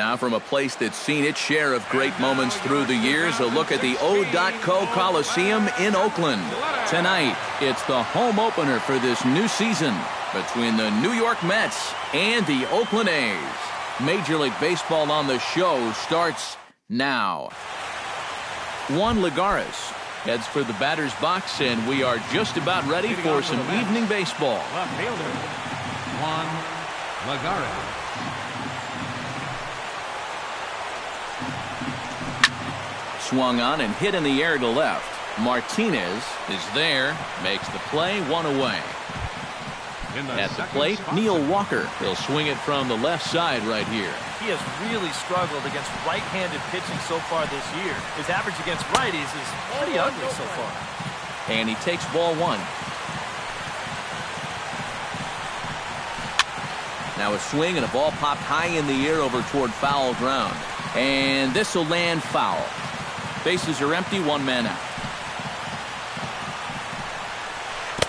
Now from a place that's seen its share of great moments through the years, a look at the O.co Coliseum in Oakland. Tonight, it's the home opener for this new season between the New York Mets and the Oakland A's. Major League Baseball on the show starts now. Juan Lagares heads for the batter's box, and we are just about ready for some evening baseball. Left fielder, Juan Lagares. Swung on and hit in the air to left. Martinez is there, makes the play, one away. At the plate, Neil Walker. He'll swing it from the left side right here. He has really struggled against right-handed pitching so far this year. His average against righties is pretty ugly so far. And he takes ball one. Now a swing and a ball popped high in the air over toward foul ground. And this will land foul. Bases are empty, one man out.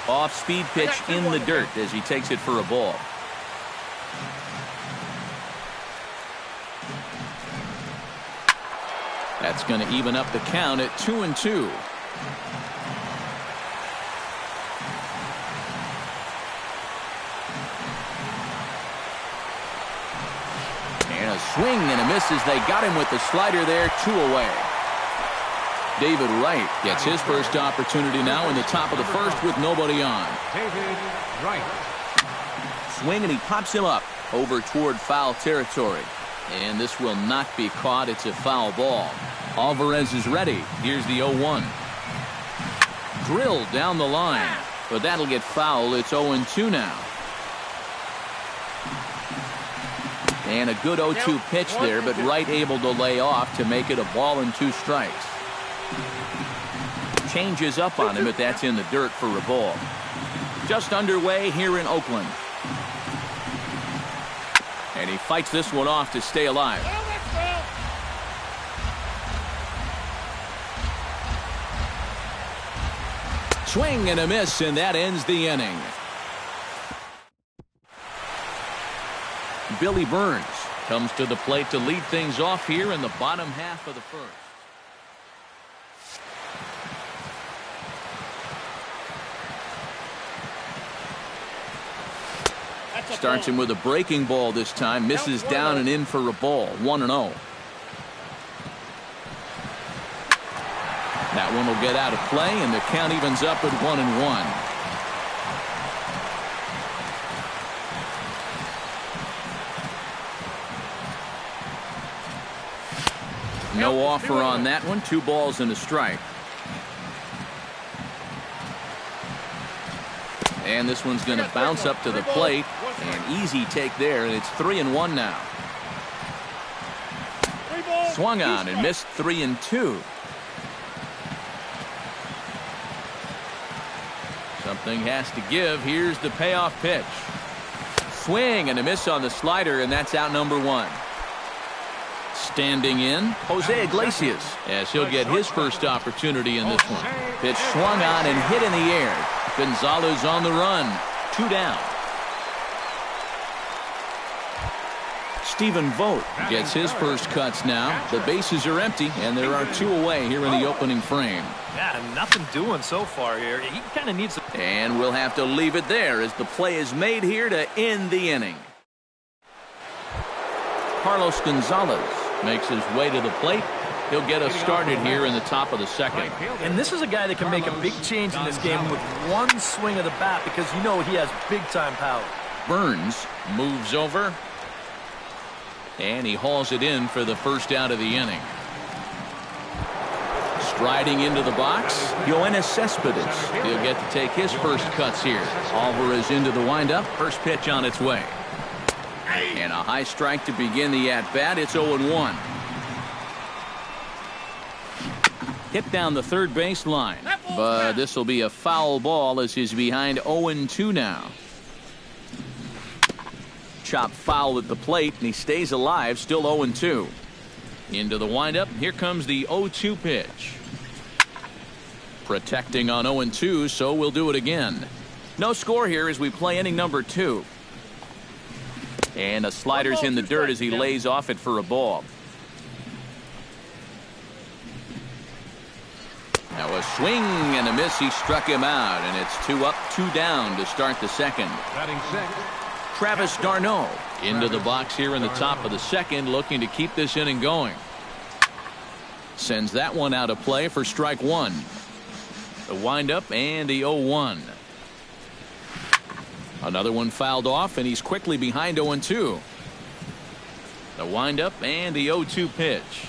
Off-speed pitch in the dirt as he takes it for a ball. That's going to even up the count at 2-2. And a swing and a miss as they got him with the slider there, 2 away. David Wright gets his first opportunity now in the top of the first with nobody on. David Wright. Swing and he pops him up over toward foul territory. And this will not be caught. It's a foul ball. Alvarez is ready. Here's the 0-1. Drilled down the line. But that'll get foul. It's 0-2 now. And a good 0-2 pitch there, but Wright able to lay off to make it a ball and 2 strikes. Changes up on him, but that's in the dirt for a ball. Just underway here in Oakland. And he fights this one off to stay alive. Swing and a miss, and that ends the inning. Billy Burns comes to the plate to lead things off here in the bottom half of the first. Starts him with a breaking ball this time. Misses down and in for a ball. 1-0. That one will get out of play, and the count evens up at 1-1. No offer on that one. 2 balls and a strike. And this one's going to bounce up to the plate. An easy take there, and it's 3-1 now. Swung on and missed 3-2. Something has to give. Here's the payoff pitch. Swing and a miss on the slider, and that's out number 1. Standing in, Jose Iglesias, as he'll get his first opportunity in this one. Pitch swung on and hit in the air. Gonzalez on the run. 2 down. Stephen Vogt gets his first cuts now. The bases are empty, and there are 2 away here in the opening frame. Yeah, nothing doing so far here. He kind of needs a... And we'll have to leave it there as the play is made here to end the inning. Carlos Gonzalez makes his way to the plate. He'll get us started here in the top of the second. And this is a guy that can make a big change in this game with one swing of the bat, because you know he has big-time power. Burns moves over, and he hauls it in for the first out of the inning. Striding into the box, Yoenis Cespedes. He'll get to take his first cuts here. Alvarez into the windup. First pitch on its way. And a high strike to begin the at-bat. It's 0-1. Hit down the third base line. But this will be a foul ball as he's behind 0-2 now. Chopped foul at the plate, and he stays alive, still 0-2. Into the windup. Here comes the 0-2 pitch. Protecting on 0-2, so we'll do it again. No score here as we play inning number 2. And the slider's in the dirt as he lays off it for a ball. Now a swing and a miss. He struck him out, and it's 2 up, 2 down to start the second. Batting sixth, Travis d'Arnaud into the box here in the top of the second, looking to keep this inning going. Sends that one out of play for strike one. The windup and the 0-1. Another one fouled off, and he's quickly behind 0-2. The windup and the 0-2 pitch.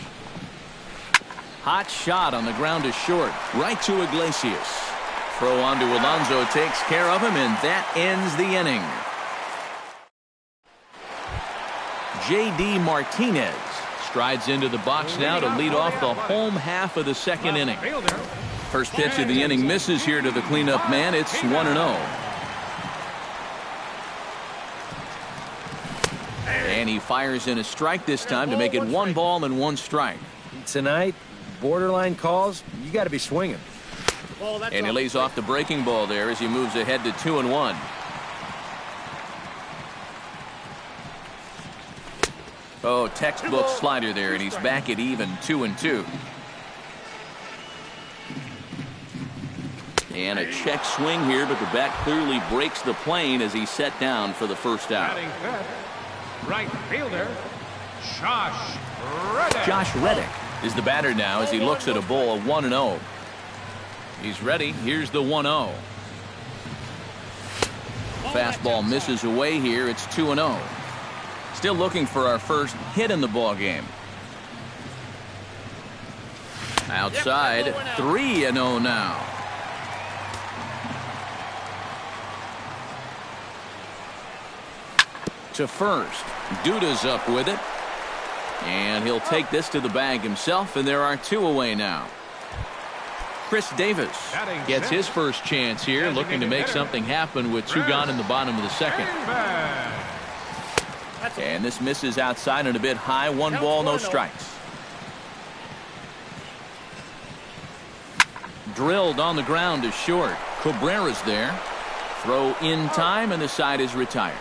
Hot shot on the ground is short. Right to Iglesias. Throw on to Alonso takes care of him, and that ends the inning. J.D. Martinez strides into the box now to lead off the home half of the second inning. First pitch of the inning misses here to the cleanup man. It's 1-0. And he fires in a strike this time to make it 1 ball and 1 strike. Tonight, borderline calls, you got to be swinging. And he lays off the breaking ball there as he moves ahead to 2-1. Oh, textbook slider there, and he's back at even 2-2. And a check swing here, but the bat clearly breaks the plane as he's set down for the first out. batting fifth, right fielder, Josh Reddick. Josh Reddick is the batter now as he looks at a ball 1-0. He's ready. Here's the 1-0. Fastball misses away here. It's 2-0. Still looking for our first hit in the ball game. Outside, 3-0 now. To first. Duda's up with it. And he'll take this to the bag himself, and there are 2 away now. Chris Davis gets his first chance here, looking to make something happen with 2 gone in the bottom of the second. And this misses outside and a bit high. 1 ball, no strikes. Drilled on the ground is short. Cabrera's there. Throw in time, and the side is retired.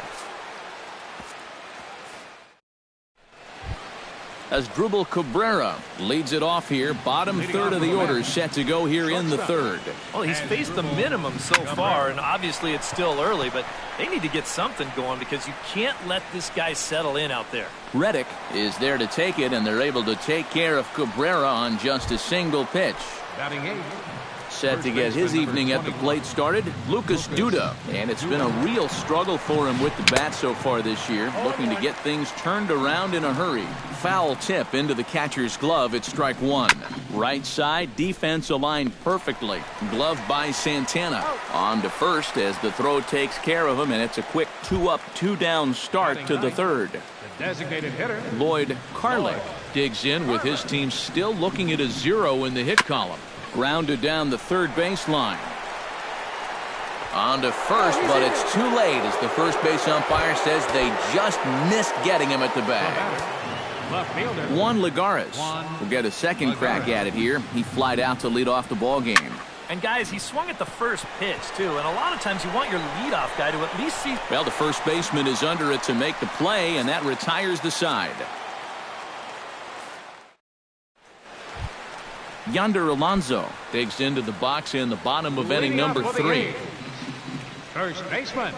As Asdrubal Cabrera leads it off here. Bottom third of the order is set to go here in the third. Well, he's faced the minimum so far, and obviously it's still early, but they need to get something going because you can't let this guy settle in out there. Reddick is there to take it, and they're able to take care of Cabrera on just a single pitch. Batting eighth, Set to get his evening at the plate started, Lucas Duda. And it's been a real struggle for him with the bat so far this year, looking to get things turned around in a hurry. Foul tip into the catcher's glove. It's strike 1. Right side, defense aligned perfectly. Glove by Santana. On to first as the throw takes care of him, and it's a quick 2 up, 2 down start to the third. the designated hitter, Lloyd Carlick digs in with his team still looking at a 0 in the hit column. Grounded down the third baseline. On to first, but it's too late as the first base umpire says they just missed getting him at the bag. left fielder, Juan Lagares will get a second crack at it here. He flied out to lead off the ball game. And guys, he swung at the first pitch too, and a lot of times you want your leadoff guy to at least see. Well, the first baseman is under it to make the play, and that retires the side. Yonder Alonso digs into the box in the bottom of inning number 3. first baseman,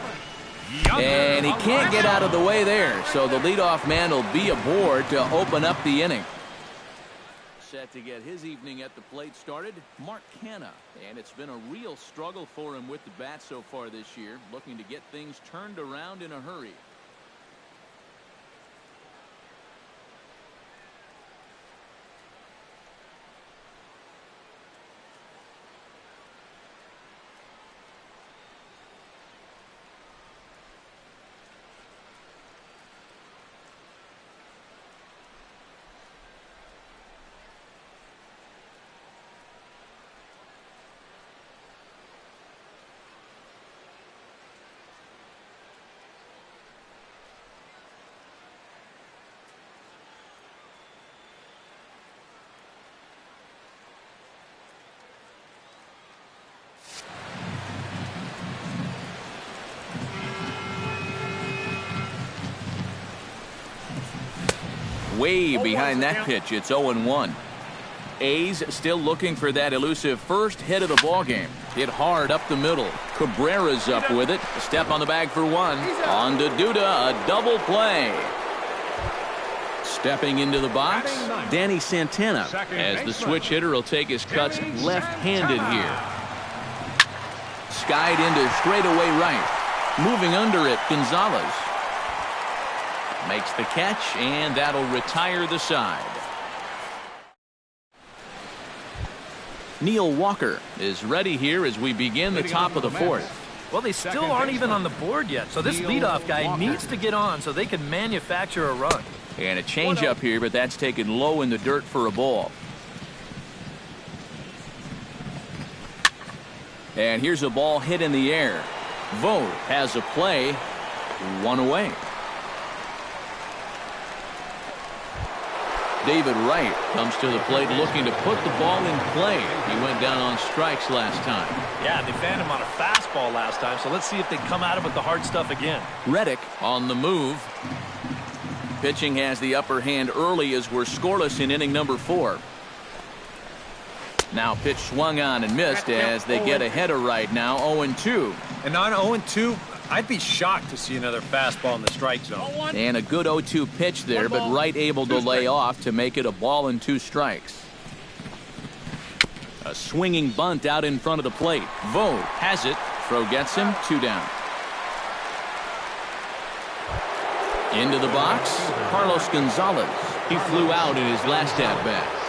And he can't get out of the way there, so the leadoff man will be aboard to open up the inning. Set to get his evening at the plate started, Mark Canha. And it's been a real struggle for him with the bat so far this year, looking to get things turned around in a hurry. way behind that pitch. It's 0-1. A's still looking for that elusive first hit of the ballgame. Hit hard up the middle. Cabrera's up with it. A step on the bag for one. On to Duda, a double play. Stepping into the box, Danny Santana, as the switch hitter will take his cuts left-handed here. Skied into straightaway right. Moving under it, Gonzalez. Makes the catch, and that'll retire the side. Neil Walker is ready here as we begin the top of the fourth. Well, they still aren't even on the board yet, so this leadoff guy needs to get on so they can manufacture a run. And a changeup here, but that's taken low in the dirt for a ball. And here's a ball hit in the air. Vogt has a play. One away. David Wright comes to the plate looking to put the ball in play. He went down on strikes last time. Yeah, they fanned him on a fastball last time, so let's see if they come at him with the hard stuff again. Reddick on the move. Pitching has the upper hand early as we're scoreless in inning number 4. Now pitch swung on and missed as they get ahead of Wright now 0-2. And on 0-2, I'd be shocked to see another fastball in the strike zone. And a good 0-2 pitch there, but Wright able to lay off to make it a ball and 2 strikes. A swinging bunt out in front of the plate. Vogt has it. Throw gets him. 2 down. Into the box, Carlos Gonzalez. He flew out in his last at-bat.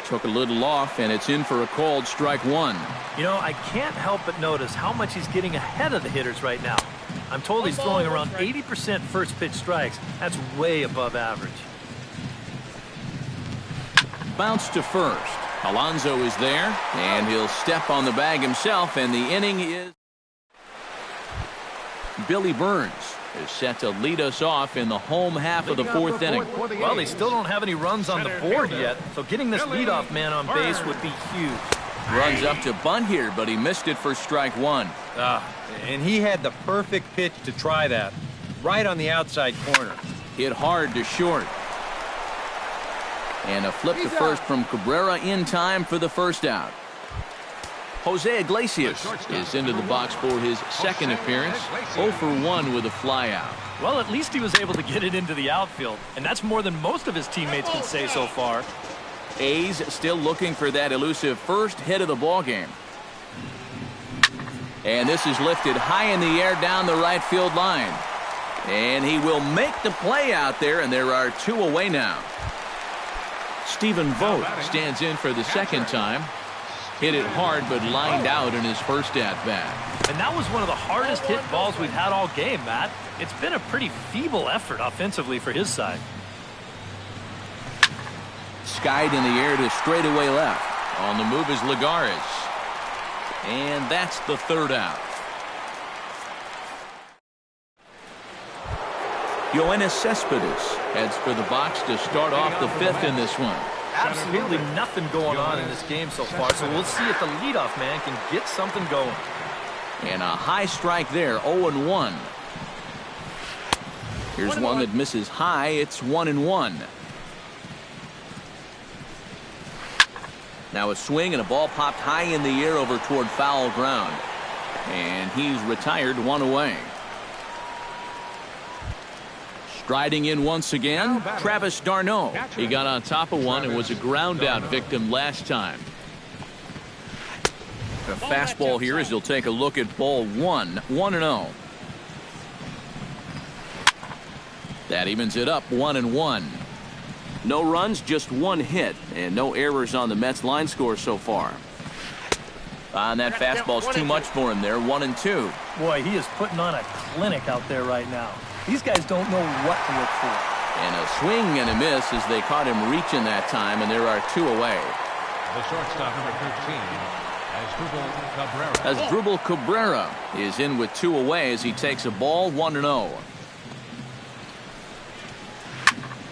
Took a little off, and it's in for a called strike 1. You know, I can't help but notice how much he's getting ahead of the hitters right now. I'm told he's throwing around 80% first pitch strikes. That's way above average. Bounce to first. Alonso is there, and he'll step on the bag himself, and the inning is... Billy Burns is set to lead us off in the home half of the 4th inning. Well, they still don't have any runs on the board yet, so getting this leadoff man on base would be huge. Runs up to bunt here, but he missed it for strike 1. And he had the perfect pitch to try that. Right on the outside corner. Hit hard to short. And a flip to first from Cabrera in time for the first out. Jose Iglesias is into the box for his second appearance. 0 for 1 with a flyout. Well, at least he was able to get it into the outfield, and that's more than most of his teammates can say so far. A's still looking for that elusive first hit of the ballgame. And this is lifted high in the air down the right field line. And he will make the play out there, and there are 2 away now. Stephen Vogt stands in for the second time. Hit it hard, but lined out in his first at-bat. And that was one of the hardest hit balls we've had all game, Matt. It's been a pretty feeble effort offensively for his side. Skied in the air to straightaway left. On the move is Lagares. And that's the 3rd out. Yoenis Cespedes heads for the box to start off the 5th in this one. Absolutely nothing going on in this game so far, so we'll see if the leadoff man can get something going. And a high strike there, 0-1. Here's one that misses high. It's 1-1. Now a swing and a ball popped high in the air over toward foul ground. And he's retired, 1 away. Striding in once again, Travis d'Arnaud. He got on top of one and was a ground out victim last time. A fastball here as he'll take a look at ball 1, 1-0. That evens it up, 1-1. No runs, just 1 hit, and no errors on the Mets line score so far. And that fastball's too much for him there, 1-2. Boy, he is putting on a clinic out there right now. These guys don't know what to look for. And a swing and a miss as they caught him reaching that time, and there are 2 away. The shortstop, number 13, Asdrubal Cabrera is in with 2 away as he takes a ball, 1-0.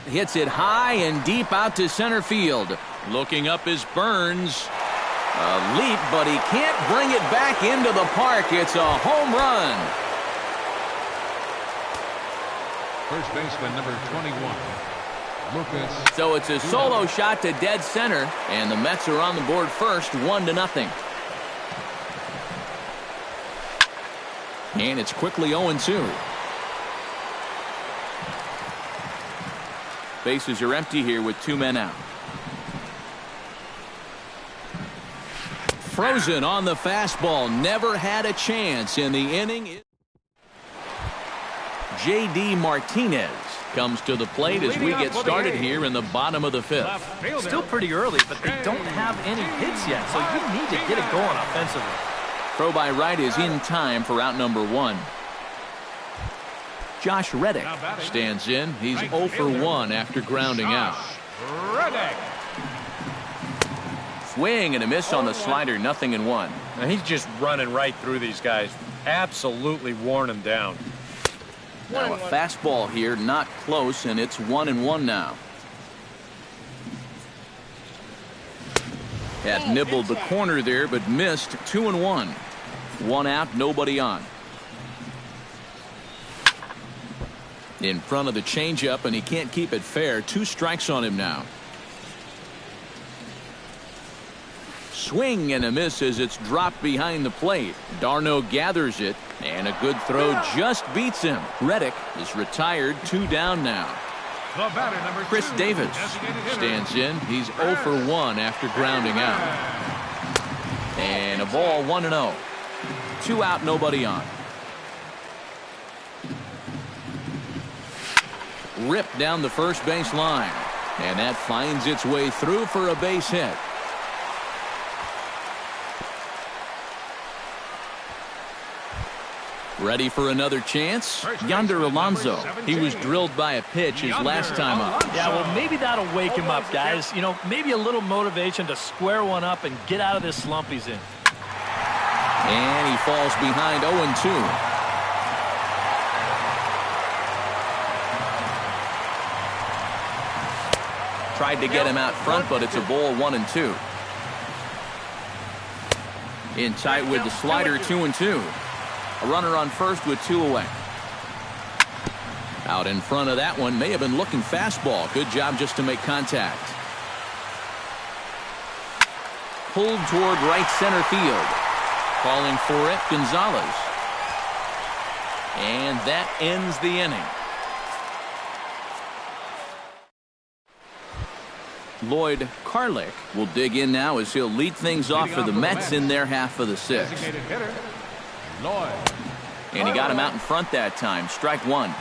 Hits it high and deep out to center field. Looking up is Burns. A leap, but he can't bring it back into the park. It's a home run. First baseman, number 21, Lucas. So it's a solo shot to dead center, and the Mets are on the board first, 1-0. And it's quickly 0-2. Bases are empty here with 2 men out. Frozen on the fastball. Never had a chance in the inning. J.D. Martinez comes to the plate as we get started here in the bottom of the 5th. Still pretty early, but they don't have any hits yet, so you need to get it going offensively. Throw by right is in time for out number 1. Josh Reddick stands in. He's 0 for 1 after grounding out. Swing and a miss on the slider, 0-1. Now he's just running right through these guys. Absolutely worn them down. Now a fastball here, not close, and it's 1-1 now. Had nibbled the corner there, but missed. 2-1. 1 out, nobody on. In front of the changeup, and he can't keep it fair. 2 strikes on him now. Swing and a miss as it's dropped behind the plate. d'Arnaud gathers it, and a good throw just beats him. Reddick is retired, 2 down now. Chris Davis stands in. He's 0 for 1 after grounding out. And a ball, 1-0. 2 out, nobody on. Ripped down the first base line, and that finds its way through for a base hit. Ready for another chance? Yonder Alonso. He was drilled by a pitch his last time up. Yeah, well, maybe that'll wake him up, guys. You know, maybe a little motivation to square one up and get out of this slump he's in. And he falls behind 0-2. Tried to get him out front, but it's a ball, 1-2. In tight with the slider, 2-2. A runner on first with 2 away. Out in front of that one, may have been looking fastball. Good job just to make contact. Pulled toward right center field. Calling for it, Gonzalez. And that ends the inning. Lloyd Carlick will dig in now as he'll lead things off for the Mets in their half of the 6th. And he got him out in front that time. Strike 1.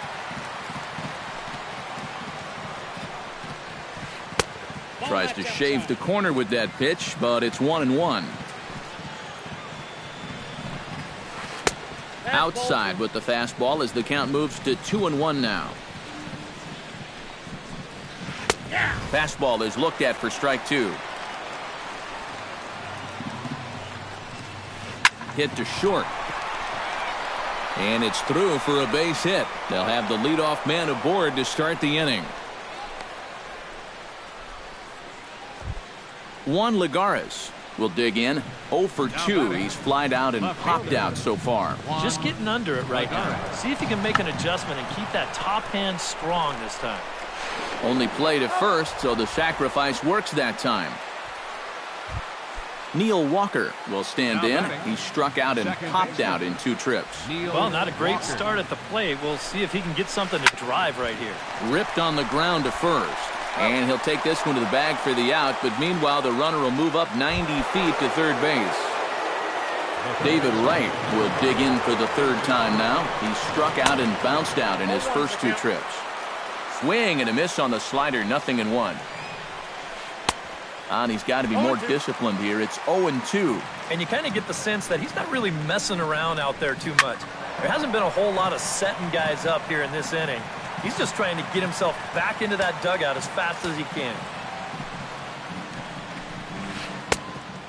Tries to shave the corner with that pitch, but it's 1-1. Outside with the fastball as the count moves to 2-1 now. Fastball is looked at for strike 2. Hit to short. And it's through for a base hit. They'll have the leadoff man aboard to start the inning. Juan Lagares will dig in. 0 for 2. He's flied out and popped out so far. Just getting under it right now. See if he can make an adjustment and keep that top hand strong this time. Only played at first, so the sacrifice works that time. Neil Walker will stand in. He struck out and popped out in 2 trips. Well, not a great start at the plate. We'll see if he can get something to drive right here. Ripped on the ground to first. And he'll take this one to the bag for the out, but meanwhile the runner will move up 90 feet to third base. David Wright will dig in for the 3rd time now. He struck out and bounced out in his first 2 trips. Swing and a miss on the slider, 0-1. And he's got to be more disciplined here. It's 0-2. And you kind of get the sense that he's not really messing around out there too much. There hasn't been a whole lot of setting guys up here in this inning. He's just trying to get himself back into that dugout as fast as he can.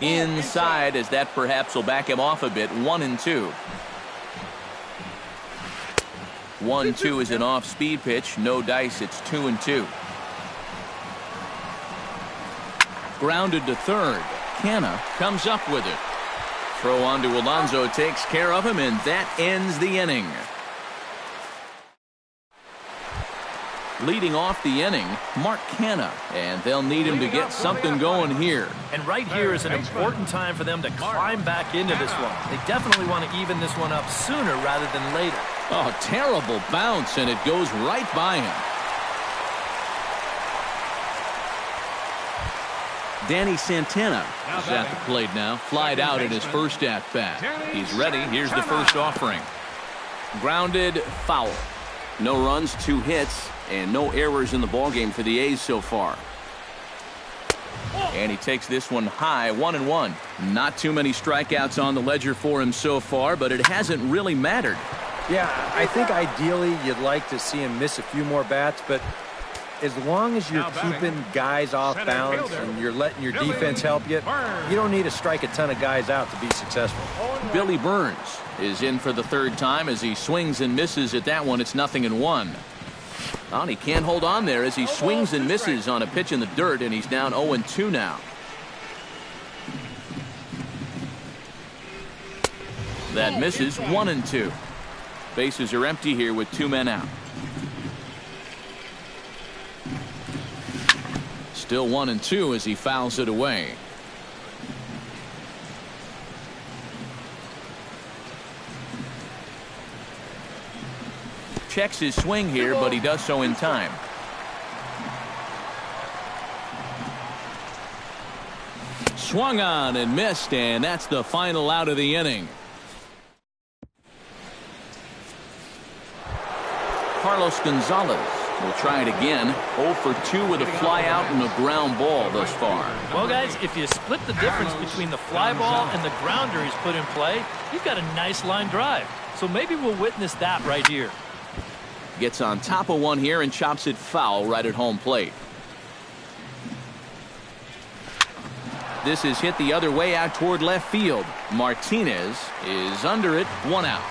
Inside, as that perhaps will back him off a bit. 1-2. 1-2 is an off-speed pitch. No dice. It's 2-2. Grounded to third. Canna comes up with it. Throw on to Alonso takes care of him, and that ends the inning. Leading off the inning, Mark Canha, and they'll need him to get something going here. And right here is an important time for them to climb back into this one. They definitely want to even this one up sooner rather than later. Oh, terrible bounce, and it goes right by him. Danny Santana is at the plate now. Flied out in his first at-bat. He's ready. Here's the first offering. Grounded, foul. No runs, 2 hits, and no errors in the ballgame for the A's so far. And he takes this one high, 1-1. Not too many strikeouts on the ledger for him so far, but it hasn't really mattered. Yeah, I think ideally you'd like to see him miss a few more bats, but as long as you're keeping guys off balance and you're letting your defense help you, you don't need to strike a ton of guys out to be successful. Billy Burns is in for the 3rd time as he swings and misses at that one. It's 0-1. Oh, he can't hold on there as he swings and misses on a pitch in the dirt, and he's down 0-2 now. That misses, 1-2. Bases are empty here with 2 men out. Still 1-2 as he fouls it away. Checks his swing here, but he does so in time. Swung on and missed, and that's the final out of the inning. Carlos Gonzalez will try it again. 0 for 2 with a fly out and a ground ball thus far. Well, guys, if you split the difference between the fly ball and the grounder he's put in play, you've got a nice line drive. So maybe we'll witness that right here. Gets on top of one here and chops it foul right at home plate. This is hit the other way out toward left field. Martinez is under it, 1 out.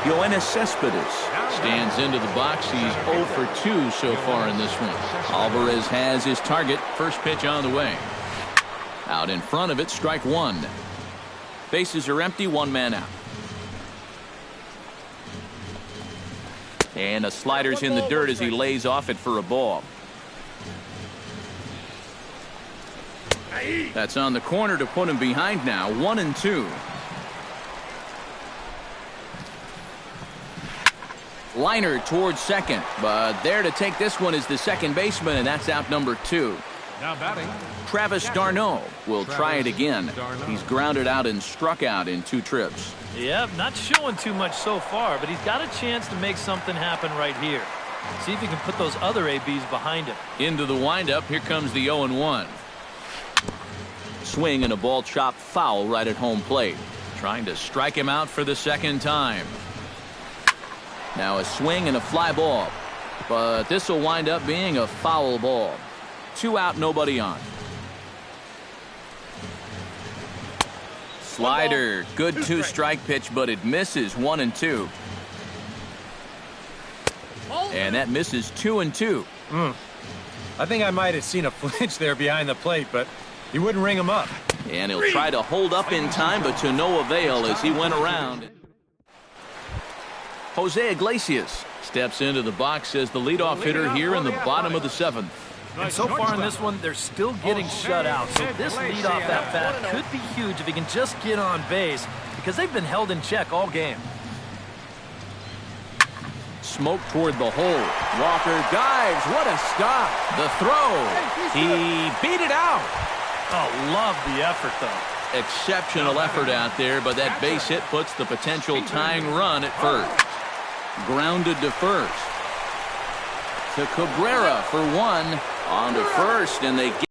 Yoenis Cespedes stands into the box. He's 0 for 2 so far in this one. Alvarez has his target. First pitch on the way. Out in front of it, strike 1. Bases are empty, 1 man out. And a slider's in the dirt as he lays off it for a ball. That's on the corner to put him behind now, 1-2. Liner towards second, but there to take this one is the second baseman, and that's out number 2. Now batting, Travis d'Arnaud will try it again. He's grounded out and struck out in 2 trips. Yep, not showing too much so far, but he's got a chance to make something happen right here. See if he can put those other ABs behind him. Into the windup, here comes the 0-1. Swing and a ball chopped foul right at home plate. Trying to strike him out for the 2nd time. Now a swing and a fly ball, but this will wind up being a foul ball. 2 out, nobody on. Slider, good 2-strike pitch, but it misses, 1-2. And that misses 2-2. I think I might have seen a flinch there behind the plate, but he wouldn't ring him up. And he'll try to hold up in time, but to no avail as he went around. Jose Iglesias steps into the box as the leadoff hitter here in the bottom of the 7th. And so far in this one, they're still getting shut out. So this leadoff at-bat could be huge if he can just get on base, because they've been held in check all game. Smoke toward the hole. Walker dives. What a stop. The throw. He beat it out. Oh, love the effort, though. Exceptional effort out there, but that base hit puts the potential tying run at first. Grounded to first. To Cabrera for 1. On to first, and they get